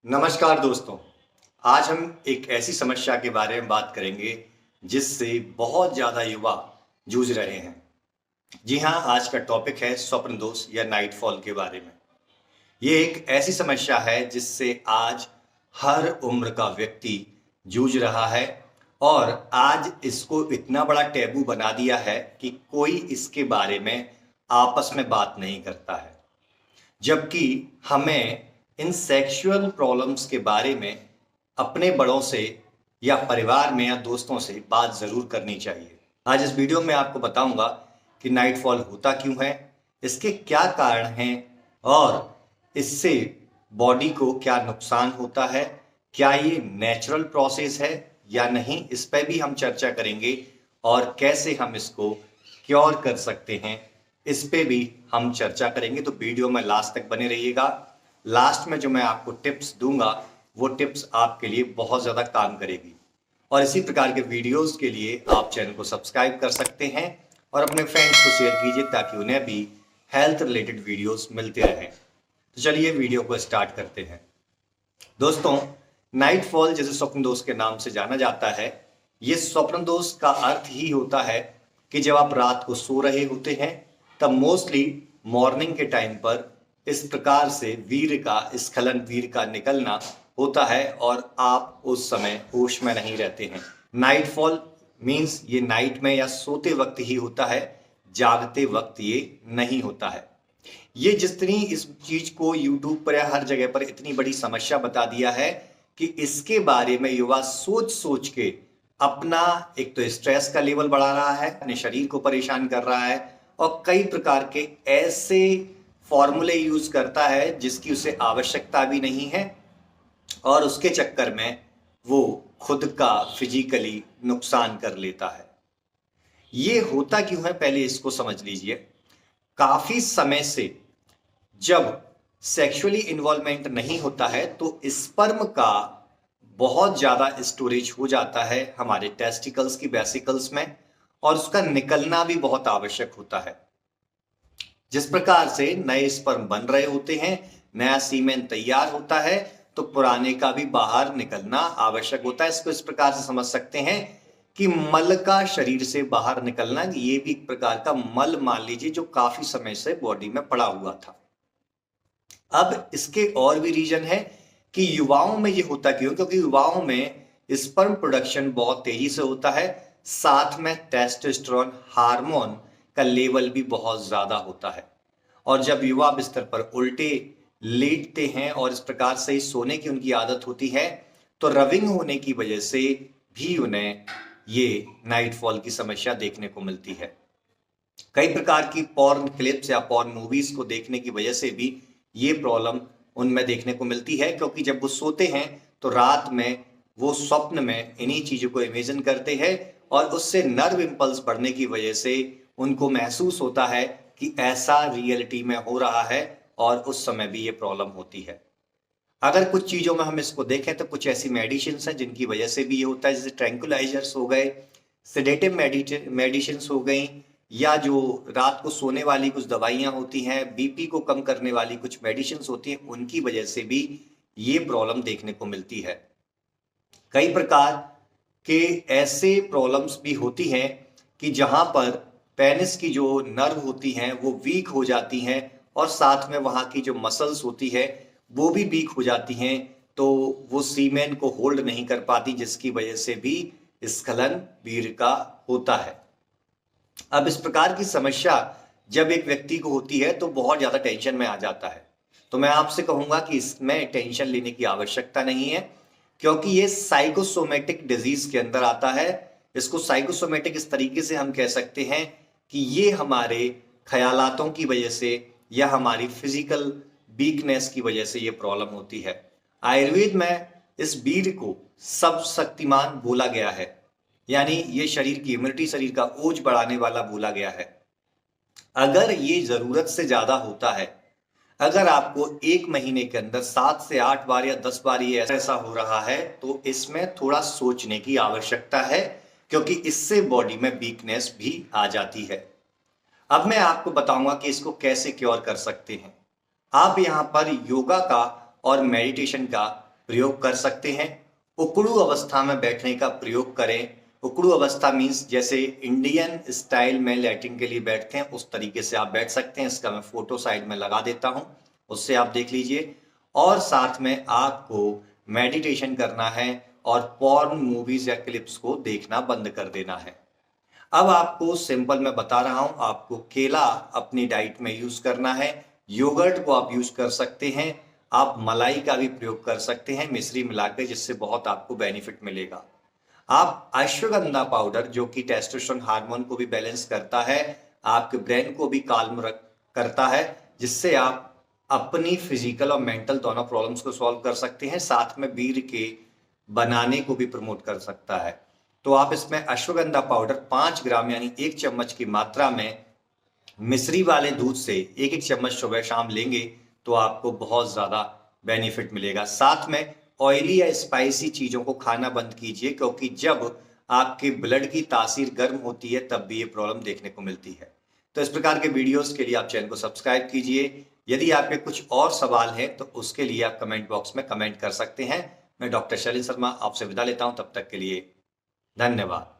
नमस्कार दोस्तों। आज हम एक ऐसी समस्या के बारे में बात करेंगे जिससे बहुत ज़्यादा युवा जूझ रहे हैं। जी हाँ, आज का टॉपिक है स्वप्न दोष या नाइटफॉल के बारे में। ये एक ऐसी समस्या है जिससे आज हर उम्र का व्यक्ति जूझ रहा है और आज इसको इतना बड़ा टैबू बना दिया है कि कोई इसके बारे में आपस में बात नहीं करता है। जबकि हमें इन सेक्सुअल प्रॉब्लम्स के बारे में अपने बड़ों से या परिवार में या दोस्तों से बात ज़रूर करनी चाहिए। आज इस वीडियो में आपको बताऊंगा कि नाइटफॉल होता क्यों है, इसके क्या कारण हैं और इससे बॉडी को क्या नुकसान होता है, क्या ये नेचुरल प्रोसेस है या नहीं, इस पर भी हम चर्चा करेंगे और कैसे हम इसको क्योर कर सकते हैं इस पे भी हम चर्चा करेंगे। तो वीडियो में लास्ट तक बने रहिएगा। लास्ट में जो मैं आपको टिप्स दूंगा वो टिप्स आपके लिए बहुत ज़्यादा काम करेगी और इसी प्रकार के वीडियोस के लिए आप चैनल को सब्सक्राइब कर सकते हैं और अपने फ्रेंड्स को शेयर कीजिए ताकि उन्हें भी हेल्थ रिलेटेड वीडियोस मिलते रहें। तो चलिए वीडियो को स्टार्ट करते हैं। दोस्तों, नाइटफॉल जैसे स्वप्न दोष के नाम से जाना जाता है। ये स्वप्न दोष का अर्थ ही होता है कि जब आप रात को सो रहे होते हैं तब मोस्टली मॉर्निंग के टाइम पर इस प्रकार से वीर्य का स्खलन, वीर्य का निकलना होता है और आप उस समय होश में नहीं रहते हैं। नाइटफॉल मीन्स ये नाइट में या सोते वक्त ही होता है, जागते वक्त ये नहीं होता है। ये जितनी इस चीज को यूट्यूब पर या हर जगह पर इतनी बड़ी समस्या बता दिया है कि इसके बारे में युवा सोच सोच के अपना एक तो स्ट्रेस का लेवल बढ़ा रहा है, अपने शरीर को परेशान कर रहा है और कई प्रकार के ऐसे फॉर्मूले यूज करता है जिसकी उसे आवश्यकता भी नहीं है और उसके चक्कर में वो खुद का फिजिकली नुकसान कर लेता है। ये होता क्यों है, पहले इसको समझ लीजिए। काफी समय से जब सेक्सुअली इन्वॉल्वमेंट नहीं होता है तो स्पर्म का बहुत ज्यादा स्टोरेज हो जाता है हमारे टेस्टिकल्स की वेसिकल्स में और उसका निकलना भी बहुत आवश्यक होता है। जिस प्रकार से नए स्पर्म बन रहे होते हैं, नया सीमेन तैयार होता है, तो पुराने का भी बाहर निकलना आवश्यक होता है। इसको इस प्रकार से समझ सकते हैं कि मल का शरीर से बाहर निकलना, ये भी एक प्रकार का मल मान लीजिए जो काफी समय से बॉडी में पड़ा हुआ था। अब इसके और भी रीजन है कि युवाओं में ये होता क्यों, क्योंकि युवाओं में स्पर्म प्रोडक्शन बहुत तेजी से होता है, साथ में टेस्टोस्टेरोन हार्मोन का लेवल भी बहुत ज्यादा होता है और जब युवा बिस्तर पर उल्टे लेटते हैं और इस प्रकार से सोने की उनकी आदत होती है तो रविंग होने की वजह से भी उन्हें ये नाइटफॉल की समस्या देखने को मिलती है। कई प्रकार की पॉर्न क्लिप्स या पॉर्न मूवीज को देखने की वजह से भी ये प्रॉब्लम उनमें देखने को मिलती है, क्योंकि जब वो सोते हैं तो रात में वो स्वप्न में इन्हीं चीजों को इमेजिन करते हैं और उससे नर्व इंपल्स बढ़ने की वजह से उनको महसूस होता है कि ऐसा रियलिटी में हो रहा है और उस समय भी ये प्रॉब्लम होती है। अगर कुछ चीजों में हम इसको देखें तो कुछ ऐसी मेडिसिन हैं जिनकी वजह से भी ये होता है, जैसे ट्रैंकुलाइजर्स हो गए, सेडेटिव मेडिसिन हो गई, या जो रात को सोने वाली कुछ दवाइयां होती हैं, बीपी को कम करने वाली कुछ मेडिसिन होती हैं, उनकी वजह से भी ये प्रॉब्लम देखने को मिलती है। कई प्रकार के ऐसे प्रॉब्लम्स भी होती हैं कि जहां पर पेनिस की जो नर्व होती हैं वो वीक हो जाती हैं और साथ में वहां की जो मसल्स होती है वो भी वीक हो जाती हैं, तो वो सीमेन को होल्ड नहीं कर पाती, जिसकी वजह से भी स्खलन वीर्य का होता है। अब इस प्रकार की समस्या जब एक व्यक्ति को होती है तो बहुत ज्यादा टेंशन में आ जाता है। तो मैं आपसे कहूंगा कि इसमें टेंशन लेने की आवश्यकता नहीं है, क्योंकि ये साइकोसोमेटिक डिजीज के अंदर आता है। इसको साइकोसोमेटिक इस तरीके से हम कह सकते हैं कि ये हमारे ख्यालातों की वजह से या हमारी फिजिकल वीकनेस की वजह से ये प्रॉब्लम होती है। आयुर्वेद में इस वीर्य को सब शक्तिमान बोला गया है, यानी ये शरीर की इम्यूनिटी, शरीर का ओज बढ़ाने वाला बोला गया है। अगर ये जरूरत से ज्यादा होता है, अगर आपको एक महीने के अंदर 7 से 8 बार या 10 बार ये ऐसा हो रहा है तो इसमें थोड़ा सोचने की आवश्यकता है, क्योंकि इससे बॉडी में वीकनेस भी आ जाती है। अब मैं आपको बताऊंगा कि इसको कैसे क्योर कर सकते हैं। आप यहाँ पर योगा का और मेडिटेशन का प्रयोग कर सकते हैं। उकड़ू अवस्था में बैठने का प्रयोग करें। उकड़ू अवस्था मीन्स जैसे इंडियन स्टाइल में लैट्रिन के लिए बैठते हैं उस तरीके से आप बैठ सकते हैं। इसका मैं फोटो साइड में लगा देता हूं, उससे आप देख लीजिए। और साथ में आपको मेडिटेशन करना है और पॉर्न मूवीज या क्लिप्स को देखना बंद कर देना है। अब आपको सिंपल मैं बता रहा हूं, आपको केला अपनी डाइट में यूज करना है। योगर्ट को आप यूज कर सकते हैं। आप मलाई का भी प्रयोग कर सकते हैं मिश्री मिलाकर, जिससे बहुत आपको बेनिफिट मिलेगा। आप अश्वगंधा पाउडर जो कि टेस्टोस्टेरोन हार्मोन को भी बैलेंस करता है, आपके ब्रेन को भी काल्म करता है, जिससे आप अपनी फिजिकल और मेंटल दोनों प्रॉब्लम्स को सॉल्व कर सकते हैं। साथ में वीर के बनाने को भी प्रमोट कर सकता है। तो आप इसमें अश्वगंधा पाउडर 5 ग्राम यानी 1 चम्मच की मात्रा में मिश्री वाले दूध से 1-1 चम्मच सुबह शाम लेंगे तो आपको बहुत ज्यादा बेनिफिट मिलेगा। साथ में ऑयली या स्पाइसी चीजों को खाना बंद कीजिए, क्योंकि जब आपके ब्लड की तासीर गर्म होती है तब भी ये प्रॉब्लम देखने को मिलती है। तो इस प्रकार के वीडियोस के लिए आप चैनल को सब्सक्राइब कीजिए। यदि आपके कुछ और सवाल हैं तो उसके लिए आप कमेंट बॉक्स में कमेंट कर सकते हैं। मैं डॉक्टर शैलेंद्र शर्मा आपसे विदा लेता हूं, तब तक के लिए धन्यवाद।